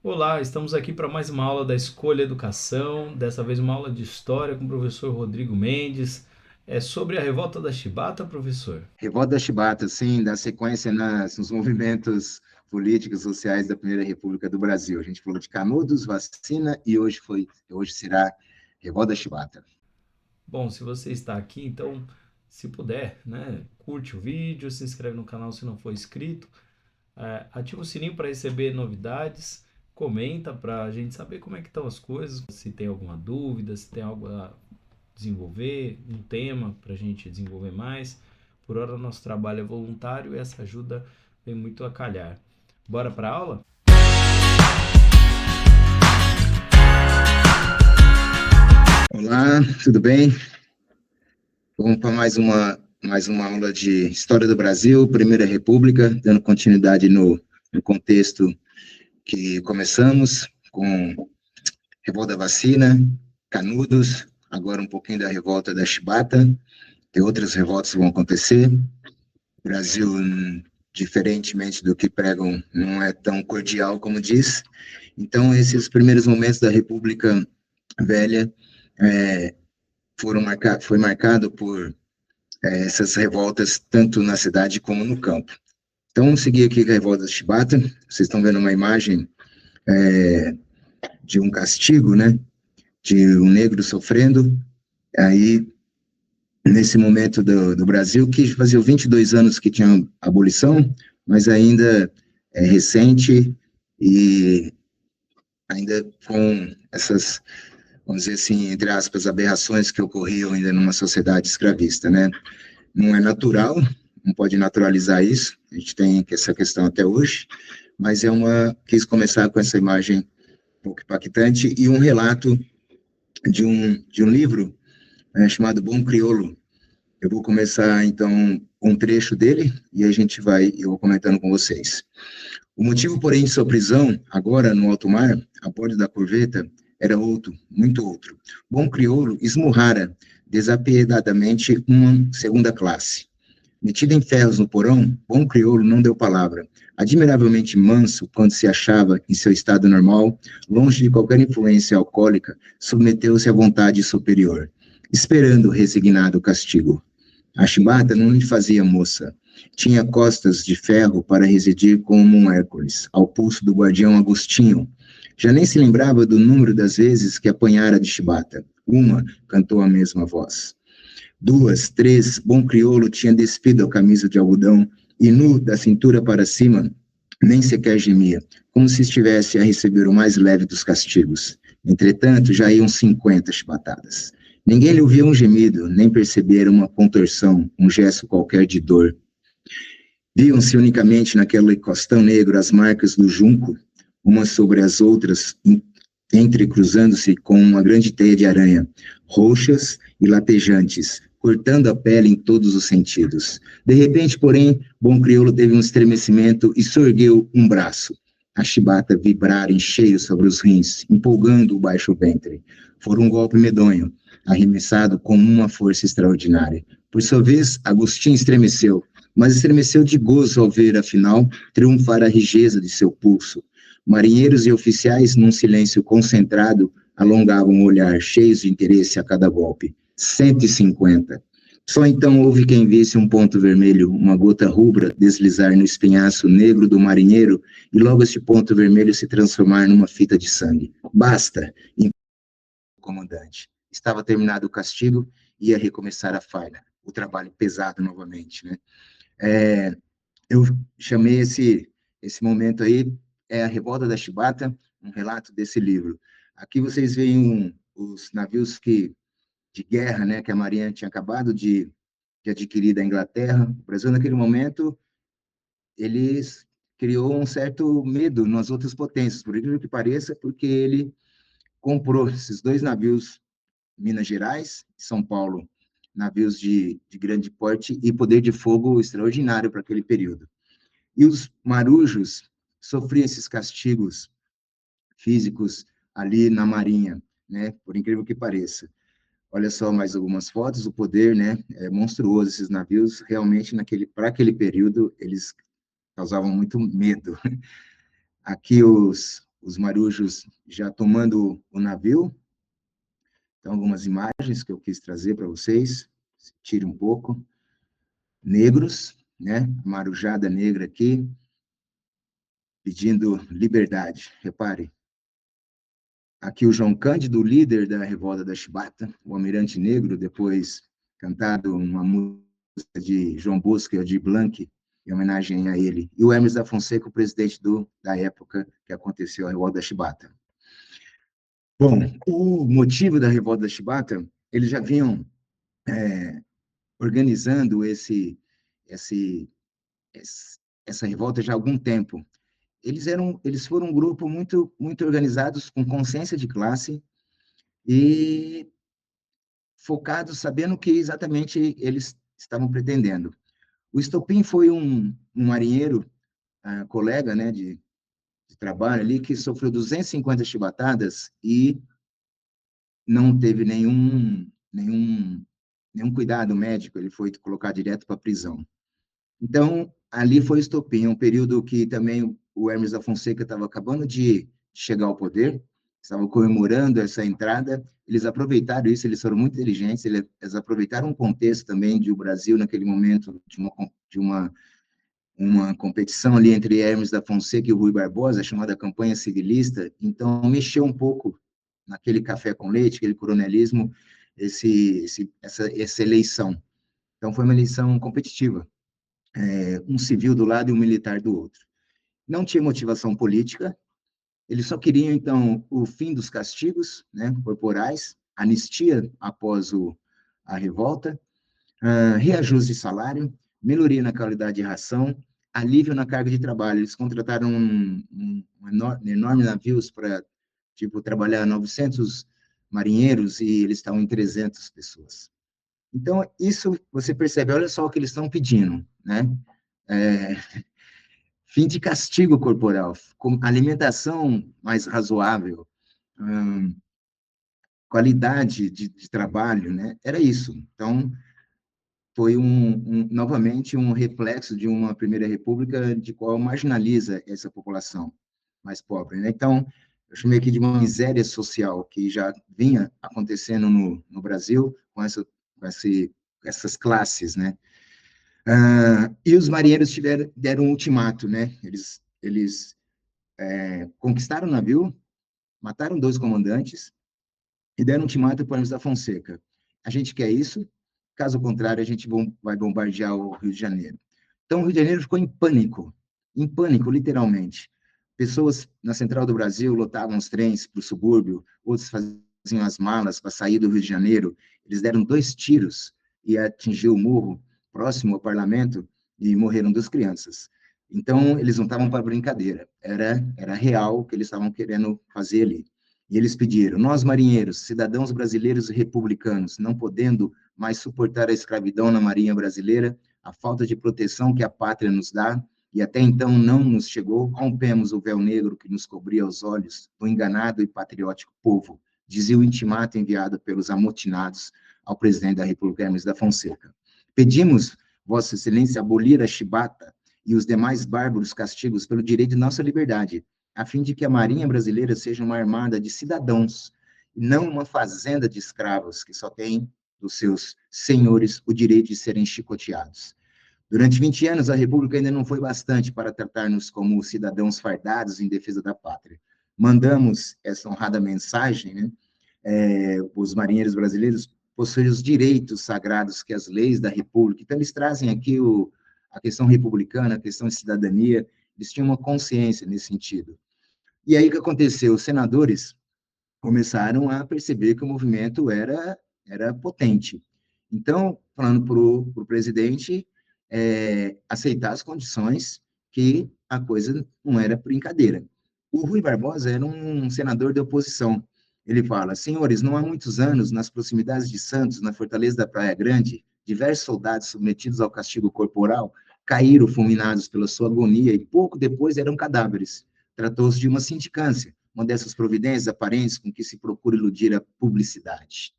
Olá, estamos aqui para mais uma aula da Escolha Educação, dessa vez uma aula de História com o professor Rodrigo Mendes. É sobre a revolta da Chibata, professor? Revolta da Chibata, sim, dá sequência nos movimentos políticos sociais da Primeira República do Brasil. A gente falou de Canudos, vacina e hoje será Revolta da Chibata. Bom, se você está aqui, então, se puder, né, curte o vídeo, se inscreve no canal se não for inscrito, ativa o sininho para receber novidades, comenta para a gente saber como é que estão as coisas, se tem alguma dúvida, se tem algo a desenvolver, um tema para a gente desenvolver mais. Por hora, nosso trabalho é voluntário e essa ajuda vem muito a calhar. Bora para a aula? Olá, tudo bem? Vamos para mais uma aula de História do Brasil, Primeira República, dando continuidade no contexto que começamos, com Revolta da Vacina, Canudos, agora um pouquinho da Revolta da Chibata, e outras revoltas vão acontecer. O Brasil, diferentemente do que pregam, não é tão cordial como diz. Então, esses primeiros momentos da República Velha é, foi marcado por essas revoltas tanto na cidade como no campo. Então, vamos seguir aqui com a revolta de Chibata. Vocês estão vendo uma imagem de um castigo, né? De um negro sofrendo. Aí, nesse momento do Brasil, que fazia 22 anos que tinha abolição, mas ainda é recente e ainda com essas, vamos dizer assim, entre aspas, aberrações que ocorriam ainda numa sociedade escravista, né? Não é natural, não pode naturalizar isso, a gente tem essa questão até hoje, mas quis começar com essa imagem um pouco impactante e um relato de um livro chamado Bom Crioulo. Eu vou começar, então, um trecho dele e eu vou comentando com vocês. O motivo, porém, de sua prisão, agora no alto mar, a bordo da corveta, era outro, muito outro. Bom crioulo esmurrara desapiedadamente uma segunda classe. Metido em ferros no porão, bom crioulo não deu palavra. Admiravelmente manso quando se achava em seu estado normal, longe de qualquer influência alcoólica, submeteu-se à vontade superior, esperando resignado o castigo. A chibata não lhe fazia moça. Tinha costas de ferro para residir como um Hércules, ao pulso do guardião Agostinho. Já nem se lembrava do número das vezes que apanhara de chibata. Uma, cantou a mesma voz. Duas, três, bom crioulo tinha despido a camisa de algodão e nu, da cintura para cima, nem sequer gemia, como se estivesse a receber o mais leve dos castigos. Entretanto, já iam 50 chibatadas. Ninguém lhe ouvia um gemido, nem percebera uma contorção, um gesto qualquer de dor. Viam-se unicamente naquele costão negro as marcas do junco, umas sobre as outras, entrecruzando-se com uma grande teia de aranha, roxas e latejantes, cortando a pele em todos os sentidos. De repente, porém, Bom Crioulo teve um estremecimento e sorgueu um braço. A chibata vibrara em cheio sobre os rins, empolgando o baixo ventre. Foi um golpe medonho, arremessado com uma força extraordinária. Por sua vez, Agostinho estremeceu, mas estremeceu de gozo ao ver, afinal, triunfar a rijeza de seu pulso. Marinheiros e oficiais, num silêncio concentrado, alongavam o olhar, cheios de interesse a cada golpe. 150. Só então houve quem visse um ponto vermelho, uma gota rubra, deslizar no espinhaço negro do marinheiro e logo este ponto vermelho se transformar numa fita de sangue. Basta! O comandante. Estava terminado o castigo e ia recomeçar a faina. O trabalho pesado novamente, né? É, eu chamei esse momento aí, a Revolta da Chibata, um relato desse livro. Aqui vocês veem os navios de guerra, né, que a Marinha tinha acabado de adquirir da Inglaterra. O Brasil, naquele momento, eles criou um certo medo nas outras potências, por incrível que pareça, porque ele comprou esses dois navios, Minas Gerais e São Paulo, navios de grande porte e poder de fogo extraordinário para aquele período. E os marujos sofriam esses castigos físicos ali na Marinha, né? Por incrível que pareça. Olha só mais algumas fotos, o poder, né? É monstruoso esses navios. Realmente, para aquele período, eles causavam muito medo. Aqui os marujos já tomando o navio. Então, algumas imagens que eu quis trazer para vocês, tire um pouco. Negros, né? Marujada negra aqui, pedindo liberdade. Repare, aqui o João Cândido, líder da revolta da Chibata, o Almirante Negro, depois cantado uma música de João Bosco e de Blanc, em homenagem a ele. E o Hermes da Fonseca, o presidente da época que aconteceu a revolta da Chibata. Bom, o motivo da revolta da Chibata, eles já vinham organizando esse, essa revolta já há algum tempo. Eles foram um grupo muito organizados, com consciência de classe e focados, sabendo o que exatamente eles estavam pretendendo. O Estopim foi um marinheiro, colega, né, de trabalho ali, que sofreu 250 chibatadas e não teve nenhum cuidado médico, ele foi colocado direto para a prisão. Então, ali foi o estopim, um período que também o Hermes da Fonseca estava acabando de chegar ao poder, estavam comemorando essa entrada, eles aproveitaram isso, eles foram muito inteligentes, eles aproveitaram um contexto também de o Brasil, naquele momento, uma competição ali entre Hermes da Fonseca e o Rui Barbosa, chamada Campanha Civilista, então mexeu um pouco naquele café com leite, aquele coronelismo, essa eleição. Então, foi uma eleição competitiva, um civil do lado e um militar do outro. Não tinha motivação política, eles só queriam, então, o fim dos castigos, né, corporais, anistia após a revolta, reajuste de salário, melhoria na qualidade de ração, alívio na carga de trabalho. Eles contrataram enorme navios para, tipo, trabalhar 900 marinheiros e eles estavam em 300 pessoas. Então, isso você percebe, olha só o que eles estão pedindo, né? Fim de castigo corporal, com alimentação mais razoável, qualidade de trabalho, né? Era isso. Então, foi novamente um reflexo de uma primeira república de qual marginaliza essa população mais pobre, né? Então, eu chamei aqui de uma miséria social que já vinha acontecendo no Brasil com essas classes, né? E os marinheiros deram um ultimato, né? Eles conquistaram o navio, mataram 2 comandantes e deram um ultimato para o Hermes da Fonseca. A gente quer isso, caso contrário, a gente vai bombardear o Rio de Janeiro. Então, o Rio de Janeiro ficou em pânico, literalmente. Pessoas na central do Brasil lotavam os trens para o subúrbio, outros faziam as malas para sair do Rio de Janeiro. Eles deram 2 tiros e atingiu o morro próximo ao parlamento e morreram 2 crianças. Então, eles não estavam para brincadeira, era real o que eles estavam querendo fazer ali. E eles pediram: nós, marinheiros, cidadãos brasileiros e republicanos, não podendo mais suportar a escravidão na marinha brasileira, a falta de proteção que a pátria nos dá, e até então não nos chegou, rompemos o véu negro que nos cobria os olhos do enganado e patriótico povo, dizia o intimato enviado pelos amotinados ao presidente da República, Hermes da Fonseca. Pedimos, Vossa Excelência, abolir a chibata e os demais bárbaros castigos pelo direito de nossa liberdade, a fim de que a Marinha Brasileira seja uma armada de cidadãos, e não uma fazenda de escravos que só tem dos seus senhores o direito de serem chicoteados. Durante 20 anos, a República ainda não foi bastante para tratar-nos como cidadãos fardados em defesa da pátria. Mandamos essa honrada mensagem, né? Os marinheiros brasileiros possuem os direitos sagrados que as leis da República. Então, eles trazem aqui a questão republicana, a questão de cidadania, eles tinham uma consciência nesse sentido. E aí o que aconteceu? Os senadores começaram a perceber que o movimento era potente. Então, falando para o presidente aceitar as condições, que a coisa não era brincadeira. O Rui Barbosa era um senador de oposição. Ele fala: senhores, não há muitos anos, nas proximidades de Santos, na fortaleza da Praia Grande, diversos soldados submetidos ao castigo corporal caíram fulminados pela sua agonia e pouco depois eram cadáveres. Tratou-se de uma sindicância, uma dessas providências aparentes com que se procura iludir a publicidade.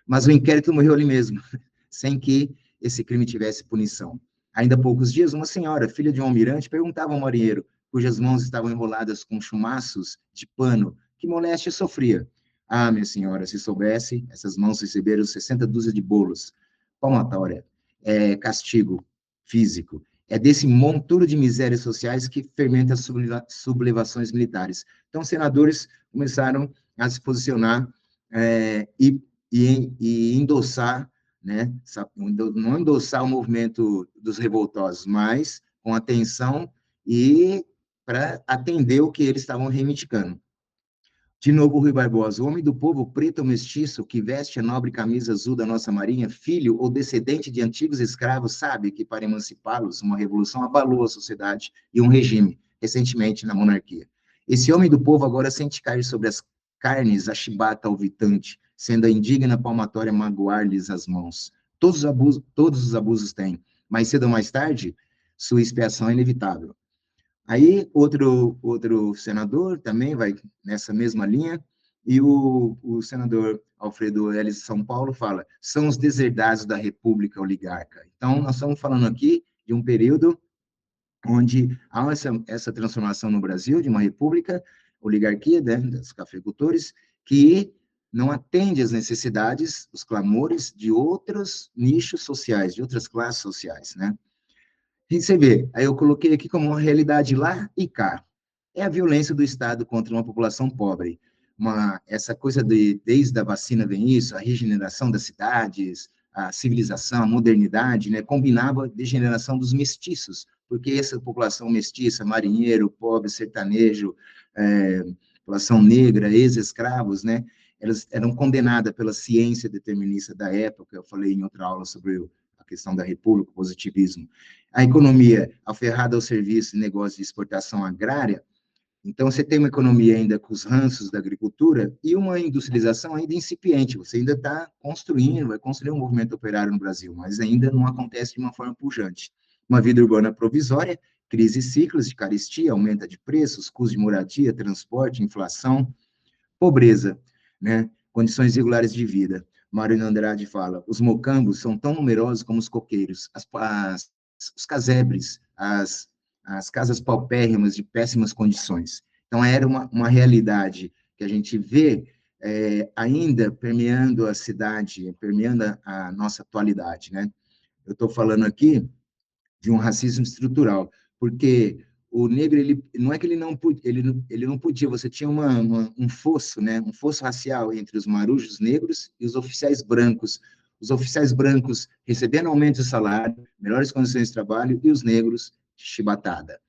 Mas o inquérito morreu ali mesmo, sem que esse crime tivesse punição. Ainda há poucos dias, uma senhora, filha de um almirante, perguntava ao marinheiro: cujas mãos estavam enroladas com chumaços de pano. Que moléstia sofria! Ah, minha senhora, se soubesse, essas mãos receberam 60 dúzias de bolos. Palmatória, castigo físico. É desse monturo de misérias sociais que fermenta as sublevações militares. Então, os senadores começaram a se posicionar e endossar, né, não endossar o movimento dos revoltosos, mas com atenção e para atender o que eles estavam reivindicando. De novo, Rui Barbosa, o homem do povo preto ou mestiço que veste a nobre camisa azul da nossa marinha, filho ou descendente de antigos escravos, sabe que para emancipá-los, uma revolução abalou a sociedade e um regime, recentemente na monarquia. Esse homem do povo agora sente cair sobre as carnes a chibata alvitante, sendo a indigna palmatória magoar-lhes as mãos. Todos os abusos têm, mas cedo ou mais tarde, sua expiação é inevitável. Aí, outro senador também vai nessa mesma linha, e o senador Alfredo L. de São Paulo fala, são os deserdados da República Oligarca. Então, nós estamos falando aqui de um período onde há essa transformação no Brasil, de uma república, oligarquia, né, dos cafeicultores, que não atende às necessidades, os clamores de outros nichos sociais, de outras classes sociais, né? E você vê, aí eu coloquei aqui como uma realidade lá e cá. É a violência do Estado contra uma população pobre. Essa coisa desde a vacina vem isso, a regeneração das cidades, a civilização, a modernidade, né, combinava a degeneração dos mestiços, porque essa população mestiça, marinheiro, pobre, sertanejo, população negra, ex-escravos, né, elas eram condenadas pela ciência determinista da época, eu falei em outra aula sobre a questão da república, o positivismo. A economia aferrada ao serviço e negócio de exportação agrária, então, você tem uma economia ainda com os ranços da agricultura e uma industrialização ainda incipiente. Você ainda está construindo, vai construir um movimento operário no Brasil, mas ainda não acontece de uma forma pujante. Uma vida urbana provisória, crise ciclos de carestia, aumenta de preços, custos de moradia, transporte, inflação, pobreza, né? Condições irregulares de vida. Mário Andrade fala, os mocambos são tão numerosos como os coqueiros, os casebres, as casas paupérrimas de péssimas condições. Então, era uma realidade que a gente vê ainda permeando a cidade, permeando a nossa atualidade, né? Eu estou falando aqui de um racismo estrutural, porque o negro, ele não é que ele não podia, você tinha um fosso, né, um fosso racial entre os marujos negros e os oficiais brancos. Os oficiais brancos recebendo aumento de salário, melhores condições de trabalho, e os negros, chibatada.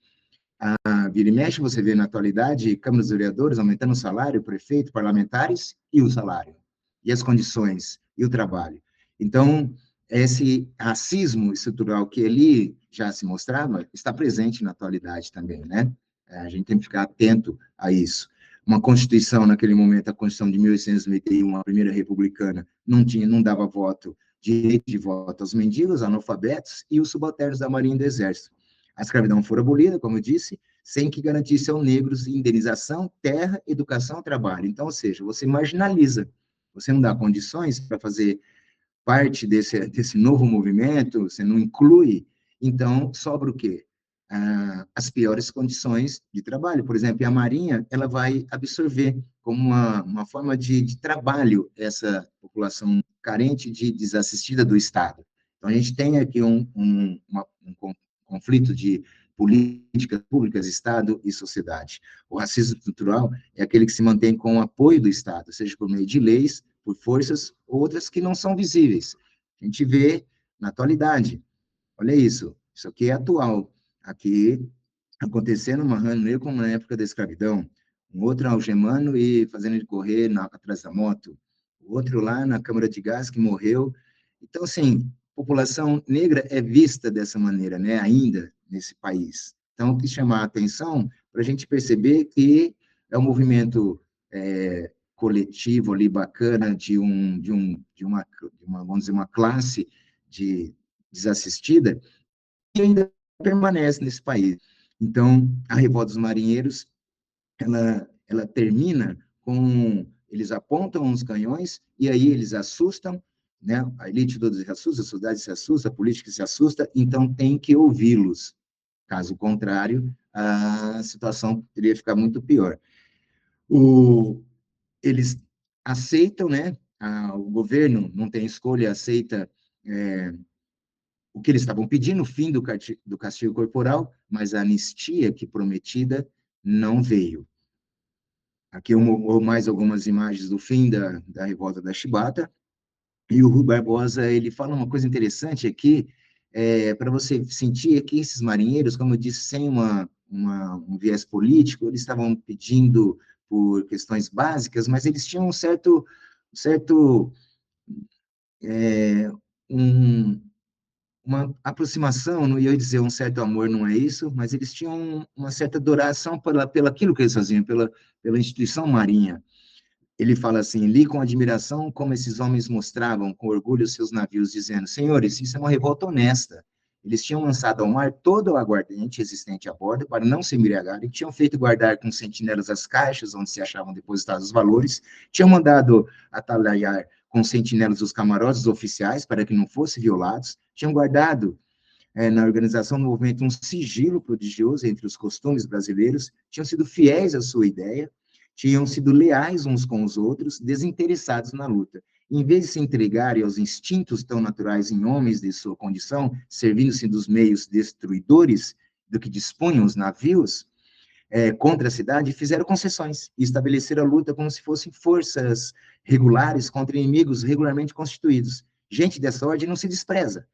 Vira e mexe, você vê na atualidade, Câmara dos Vereadores aumentando o salário, prefeito, parlamentares, e o salário, e as condições, e o trabalho. Então, esse racismo estrutural que ali já se mostrava, está presente na atualidade também, né? A gente tem que ficar atento a isso. Uma Constituição, naquele momento, a Constituição de 1891, a primeira republicana, não dava direito de voto aos mendigos, analfabetos e os subalternos da Marinha e do Exército. A escravidão foi abolida, como eu disse, sem que garantisse aos negros indenização, terra, educação, trabalho. Então, ou seja, você marginaliza, você não dá condições para fazer parte desse novo movimento, você não inclui, então sobra o quê? As piores condições de trabalho. Por exemplo, a Marinha, ela vai absorver como uma forma de trabalho essa população carente de desassistida do Estado. Então, a gente tem aqui um conflito de políticas públicas, Estado e sociedade. O racismo estrutural é aquele que se mantém com o apoio do Estado, seja por meio de leis, por forças, outras que não são visíveis. A gente vê na atualidade. Olha isso aqui é atual. Aqui, acontecendo, amarrando ele como na época da escravidão. Um outro algemando e fazendo ele correr atrás da moto. O outro lá na câmara de gás que morreu. Então, assim, população negra é vista dessa maneira, né, ainda nesse país. Então, quis chamar a atenção para a gente perceber que é um movimento coletivo ali bacana de uma, vamos dizer, uma classe de desassistida que ainda permanece nesse país. Então, a Revolta dos Marinheiros, ela termina com eles apontam os canhões e aí eles assustam, né? A elite toda se assusta, a sociedade se assusta, a política se assusta, então tem que ouvi-los. Caso contrário, a situação poderia ficar muito pior. Eles aceitam, né? O governo não tem escolha, aceita o que eles estavam pedindo, o fim do castigo corporal, mas a anistia que prometida não veio. Aqui mais algumas imagens do fim da revolta da Chibata. E o Rui Barbosa, ele fala uma coisa interessante aqui, para você sentir que esses marinheiros, como eu disse, sem um viés político, eles estavam pedindo por questões básicas, mas eles tinham certo é, um, uma aproximação, não ia dizer um certo amor, não é isso, mas eles tinham uma certa adoração pela aquilo que eles faziam, pela instituição marinha. Ele fala assim: li com admiração como esses homens mostravam com orgulho seus navios, dizendo: senhores, isso é uma revolta honesta. Eles tinham lançado ao mar todo o aguardente existente a bordo para não se embriagarem, tinham feito guardar com sentinelas as caixas onde se achavam depositados os valores, tinham mandado atalhar com sentinelas os camarotes oficiais para que não fossem violados, tinham guardado na organização do movimento um sigilo prodigioso entre os costumes brasileiros, tinham sido fiéis à sua ideia, tinham sido leais uns com os outros, desinteressados na luta. Em vez de se entregarem aos instintos tão naturais em homens de sua condição, servindo-se dos meios destruidores do que dispunham os navios contra a cidade, fizeram concessões e estabeleceram a luta como se fossem forças regulares contra inimigos regularmente constituídos. Gente dessa ordem não se despreza.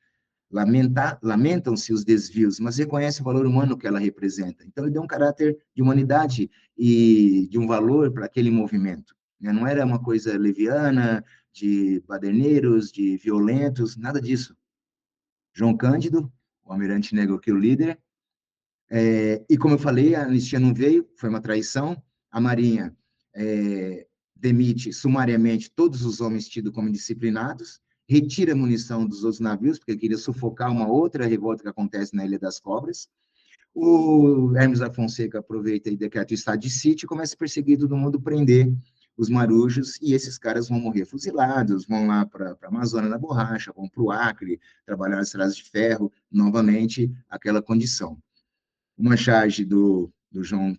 Lamentam-se os desvios, mas reconhecem o valor humano que ela representa. Então, ele deu um caráter de humanidade e de um valor para aquele movimento. Não era uma coisa leviana, de baderneiros, de violentos, nada disso. João Cândido, o almirante negro que o líder, e como eu falei, a anistia não veio, foi uma traição. A Marinha demite sumariamente todos os homens tidos como indisciplinados, retira a munição dos outros navios, porque queria sufocar uma outra revolta que acontece na Ilha das Cobras. O Hermes da Fonseca aproveita e decreta o estado de sítio e começa a perseguir todo mundo, prender os marujos, e esses caras vão morrer fuzilados, vão lá para a Amazônia da Borracha, vão para o Acre, trabalhar nas estradas de ferro, novamente aquela condição. Uma charge do João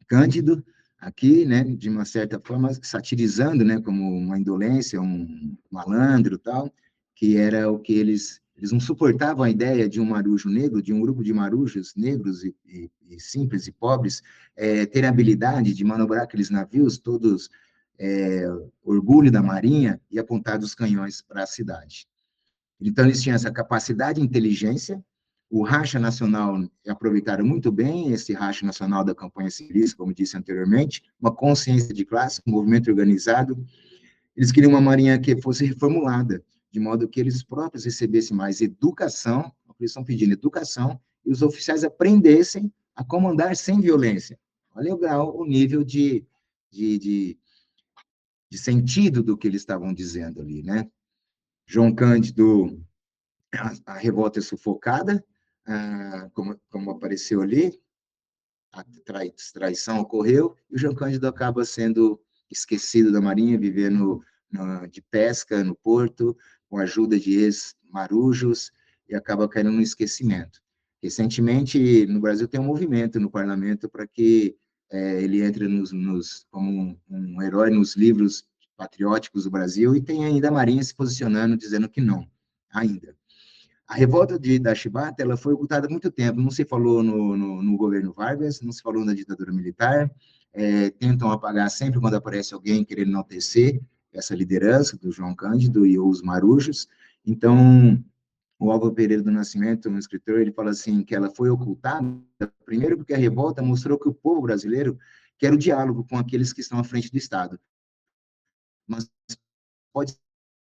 Cândido, aqui, né, de uma certa forma, satirizando, né, como uma indolência, um malandro e tal, que era o que eles não suportavam a ideia de um marujo negro, de um grupo de marujos negros e simples e pobres, ter a habilidade de manobrar aqueles navios, todos orgulho da marinha, e apontar os canhões para a cidade. Então, eles tinham essa capacidade e inteligência. O racha nacional aproveitaram muito bem esse racha nacional da campanha civilista, como disse anteriormente, uma consciência de classe, um movimento organizado. Eles queriam uma marinha que fosse reformulada, de modo que eles próprios recebessem mais educação, eles estão pedindo educação, e os oficiais aprendessem a comandar sem violência. Olha o grau, o nível de sentido do que eles estavam dizendo ali, né? João Cândido, a revolta é sufocada, como apareceu ali, a traição ocorreu, e o João Cândido acaba sendo esquecido da Marinha, vivendo de pesca no porto, com a ajuda de ex-marujos, e acaba caindo no esquecimento. Recentemente, no Brasil, tem um movimento no parlamento para que ele entre como um herói nos livros patrióticos do Brasil, e tem ainda a Marinha se posicionando, dizendo que não, ainda. A revolta da Chibata, ela foi ocultada há muito tempo, não se falou no governo Vargas, não se falou na ditadura militar, tentam apagar sempre quando aparece alguém querendo enaltecer essa liderança do João Cândido e os marujos. Então, o Álvaro Pereira do Nascimento, um escritor, ele fala assim, que ela foi ocultada, primeiro porque a revolta mostrou que o povo brasileiro quer o diálogo com aqueles que estão à frente do Estado, mas pode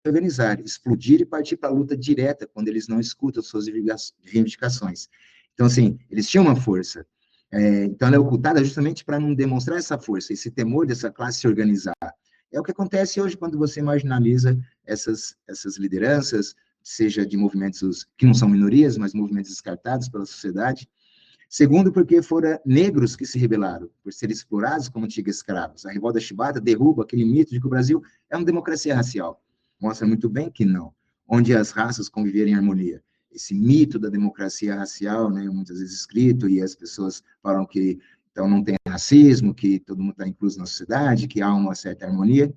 organizar, explodir e partir para a luta direta quando eles não escutam suas reivindicações. Então, assim, eles tinham uma força. Então, ela é ocultada justamente para não demonstrar essa força, esse temor dessa classe se organizar. É o que acontece hoje quando você marginaliza essas lideranças, seja de movimentos que não são minorias, mas movimentos descartados pela sociedade. Segundo, porque foram negros que se rebelaram, por serem explorados como antigos escravos. A revolta chibata derruba aquele mito de que o Brasil é uma democracia racial. Mostra muito bem que não, onde as raças conviveram em harmonia. esse mito da democracia racial, né, muitas vezes escrito, e as pessoas falam que então não tem racismo, que todo mundo está incluso na sociedade, que há uma certa harmonia.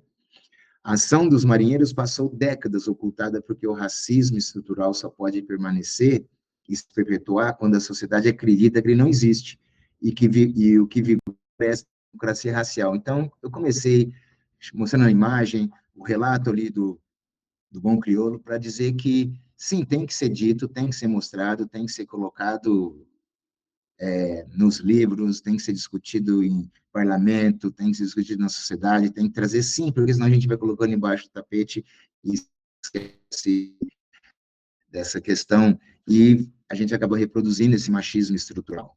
A ação dos marinheiros passou décadas ocultada porque o racismo estrutural só pode permanecer e se perpetuar quando a sociedade acredita que ele não existe e o que vigora é a democracia racial. Então, eu comecei mostrando a imagem, o relato ali do bom crioulo, para dizer que, sim, tem que ser dito, tem que ser mostrado, tem que ser colocado nos livros, tem que ser discutido em parlamento, tem que ser discutido na sociedade, tem que trazer, sim, porque senão a gente vai colocando embaixo do tapete e esquece dessa questão, e a gente acaba reproduzindo esse machismo estrutural.